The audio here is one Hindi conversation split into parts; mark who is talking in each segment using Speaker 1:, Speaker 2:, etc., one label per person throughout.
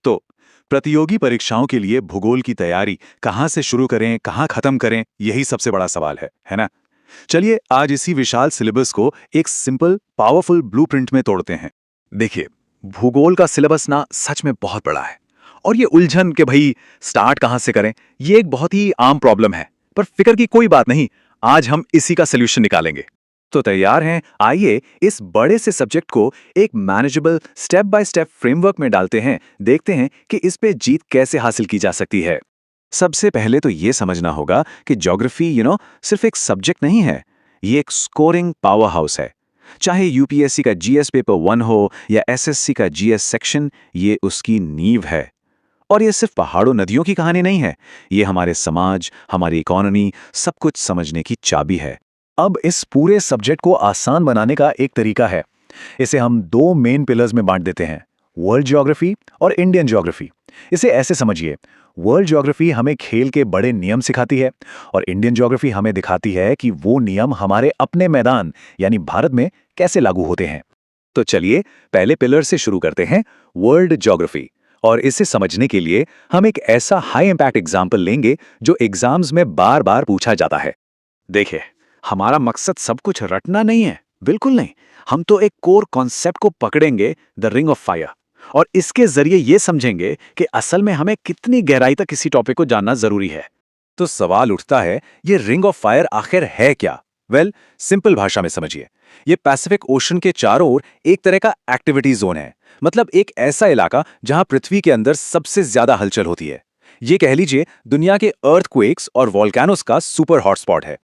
Speaker 1: तो प्रतियोगी परीक्षाओं के लिए भूगोल की तैयारी कहाँ से शुरू करें, कहाँ खत्म करें, यही सबसे बड़ा सवाल है ना? चलिए आज इसी विशाल सिलेबस को एक सिंपल पावरफुल ब्लूप्रिंट में तोड़ते हैं। देखिए, भूगोल का सिलेबस ना सच में बहुत बड़ा है और ये उलझन के भाई स्टार्ट कहाँ से करें, ये एक बहुत ही आम प्रॉब्लम है। पर फिक्र की कोई बात नहीं, आज हम इसी का सोल्यूशन निकालेंगे। तो तैयार हैं? आइए इस बड़े से सब्जेक्ट को एक manageable step by step framework में डालते हैं, देखते हैं कि इस पे जीत कैसे हासिल की जा सकती है। सबसे पहले तो ये समझना होगा कि ज्योग्राफी सिर्फ एक सब्जेक्ट नहीं है, ये एक स्कोरिंग पावर हाउस है। चाहे यूपीएससी का जीएस पेपर 1 हो या एसएससी का जीएस सेक्शन, ये उसकी नींव है। और ये सिर्फ पहाड़ों नदियों की कहानी नहीं है, ये हमारे समाज, हमारी इकोनॉमी, सब कुछ समझने की चाबी है। अब इस पूरे सब्जेक्ट को आसान बनाने का एक तरीका है। इसे हम दो मेन पिलर्स में बांट देते हैं, वर्ल्ड ज्योग्राफी और इंडियन ज्योग्राफी। इसे ऐसे समझिए, वर्ल्ड ज्योग्राफी हमें खेल के बड़े नियम सिखाती है और इंडियन ज्योग्राफी हमें दिखाती है कि वो नियम हमारे अपने मैदान यानी भारत में कैसे लागू होते हैं। तो चलिए पहले पिलर से शुरू करते हैं, वर्ल्ड ज्योग्राफी। और इसे समझने के लिए हम एक ऐसा हाई इंपैक्ट एग्जाम्पल लेंगे जो एग्जाम्स में बार बार पूछा जाता है। देखिए, हमारा मकसद सब कुछ रटना नहीं है, बिल्कुल नहीं। हम तो एक कोर कॉन्सेप्ट को पकड़ेंगे, द रिंग ऑफ फायर, और इसके जरिए ये समझेंगे कि असल में हमें कितनी गहराई तक किसी टॉपिक को जानना जरूरी है। तो सवाल उठता है, ये रिंग ऑफ फायर आखिर है क्या? वेल, सिंपल भाषा में समझिए, ये पैसिफिक ओशन के चारों ओर एक तरह का एक्टिविटी जोन है। मतलब एक ऐसा इलाका जहां पृथ्वी के अंदर सबसे ज्यादा हलचल होती है। ये कह लीजिए दुनिया के अर्थक्वेक्स और वॉल्केनोस का सुपर हॉटस्पॉट है।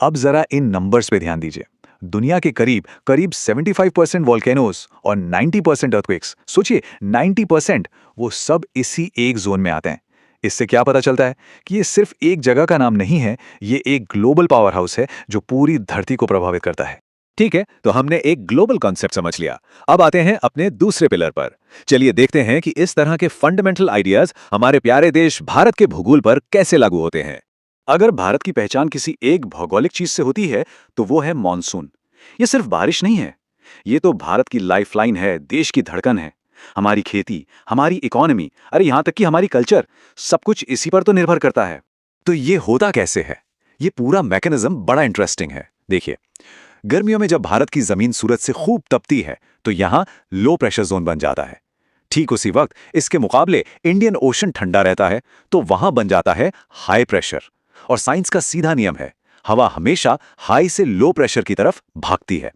Speaker 1: अब जरा इन नंबर्स पे ध्यान दीजिए। दुनिया के करीब करीब 75% वॉल्केनोस और 90% अर्थक्वेक्स, सोचिए 90%, वो सब इसी एक जोन में आते हैं। इससे क्या पता चलता है कि ये सिर्फ एक जगह का नाम नहीं है, ये एक ग्लोबल पावर हाउस है जो पूरी धरती को प्रभावित करता है। ठीक है, तो हमने एक ग्लोबल कॉन्सेप्ट समझ लिया। अब आते हैं अपने दूसरे पिलर पर। चलिए देखते हैं कि इस तरह के फंडामेंटल आइडियाज हमारे प्यारे देश भारत के भूगोल पर कैसे लागू होते हैं। अगर भारत की पहचान किसी एक भौगोलिक चीज से होती है तो वो है मॉनसून। ये सिर्फ बारिश नहीं है, ये तो भारत की लाइफलाइन है, देश की धड़कन है। हमारी खेती, हमारी इकोनॉमी, अरे यहां तक कि हमारी कल्चर, सब कुछ इसी पर तो निर्भर करता है। तो ये होता कैसे है? ये पूरा मैकेनिज्म बड़ा इंटरेस्टिंग है। देखिए, गर्मियों में जब भारत की जमीन सूरज से खूब तपती है तो यहां लो प्रेशर जोन बन जाता है। ठीक उसी वक्त इसके मुकाबले इंडियन ओशन ठंडा रहता है तो वहां बन जाता है हाई प्रेशर। और साइंस का सीधा नियम है, हवा हमेशा हाई से लो प्रेशर की तरफ भागती है।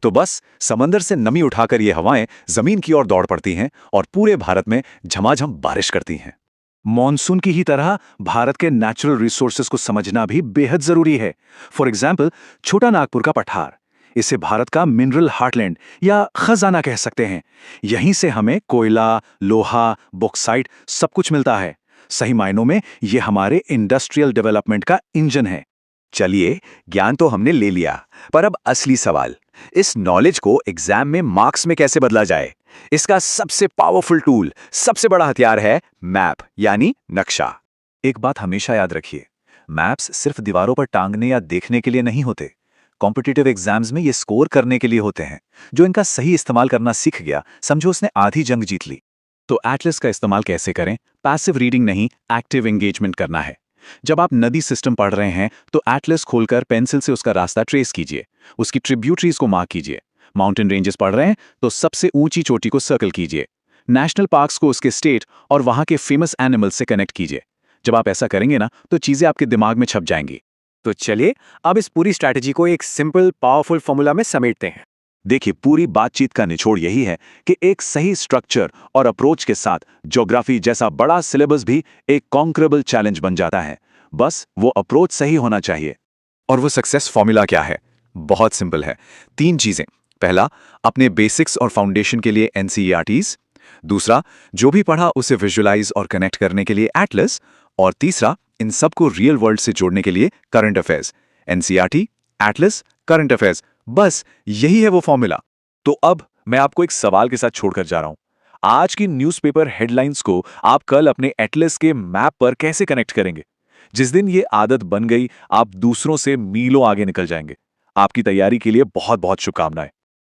Speaker 1: तो बस समंदर से नमी उठाकर ये हवाएं जमीन की ओर दौड़ पड़ती हैं और पूरे भारत में झमाझम बारिश करती हैं। मॉनसून की ही तरह भारत के नेचुरल रिसोर्सेज को समझना भी बेहद जरूरी है। फॉर एग्जाम्पल, छोटा नागपुर का पठार, इसे भारत का मिनरल हार्टलैंड या खजाना कह सकते हैं। यहीं से हमें कोयला, लोहा, बॉक्साइट सब कुछ मिलता है। सही मायनों में ये हमारे इंडस्ट्रियल डेवलपमेंट का इंजन है। चलिए, ज्ञान तो हमने ले लिया, पर अब असली सवाल, इस नॉलेज को एग्जाम में मार्क्स में कैसे बदला जाए? इसका सबसे पावरफुल टूल, सबसे बड़ा हथियार है मैप यानी नक्शा। एक बात हमेशा याद रखिए, मैप्स सिर्फ दीवारों पर टांगने या देखने के लिए नहीं होते। कॉम्पिटिटिव एग्जाम्स में ये स्कोर करने के लिए होते हैं। जो इनका सही इस्तेमाल करना सीख गया, समझो उसने आधी जंग जीत ली। तो एटलस का इस्तेमाल कैसे करें? पैसिव रीडिंग नहीं, एक्टिव एंगेजमेंट करना है। जब आप नदी सिस्टम पढ़ रहे हैं तो एटलस खोलकर पेंसिल से उसका रास्ता ट्रेस कीजिए, उसकी ट्रिब्यूटरीज को मार्क कीजिए। माउंटेन रेंजेस पढ़ रहे हैं तो सबसे ऊंची चोटी को सर्कल कीजिए। नेशनल पार्क्स को उसके स्टेट और वहां के फेमस एनिमल्स से कनेक्ट कीजिए। जब आप ऐसा करेंगे ना तो चीजें आपके दिमाग में छप जाएंगी।
Speaker 2: तो चलिए अब इस पूरी स्ट्रैटेजी को एक सिंपल पावरफुल फॉर्मूला में समेटते हैं।
Speaker 1: देखिए, पूरी बातचीत का निचोड़ यही है कि एक सही स्ट्रक्चर और अप्रोच के साथ ज्योग्राफी जैसा बड़ा सिलेबस भी एक कॉन्करेबल चैलेंज बन जाता है। बस वो अप्रोच सही होना चाहिए। और वो सक्सेस फॉर्मूला क्या है? बहुत सिंपल है, 3 चीजें। पहला, अपने बेसिक्स और फाउंडेशन के लिए एनसीईआरटीज। दूसरा, जो भी पढ़ा उसे विजुअलाइज और कनेक्ट करने के लिए एटलस। और तीसरा, इन सबको रियल वर्ल्ड से जोड़ने के लिए current affairs. NCERT, Atlas, current affairs, बस यही है वो फॉर्मूला। तो अब मैं आपको एक सवाल के साथ छोड़कर जा रहा हूं। आज की न्यूज़पेपर हेडलाइंस को आप कल अपने एटलस के मैप पर कैसे कनेक्ट करेंगे? जिस दिन ये आदत बन गई, आप दूसरों से मीलों आगे निकल जाएंगे। आपकी तैयारी के लिए बहुत बहुत शुभकामनाएं।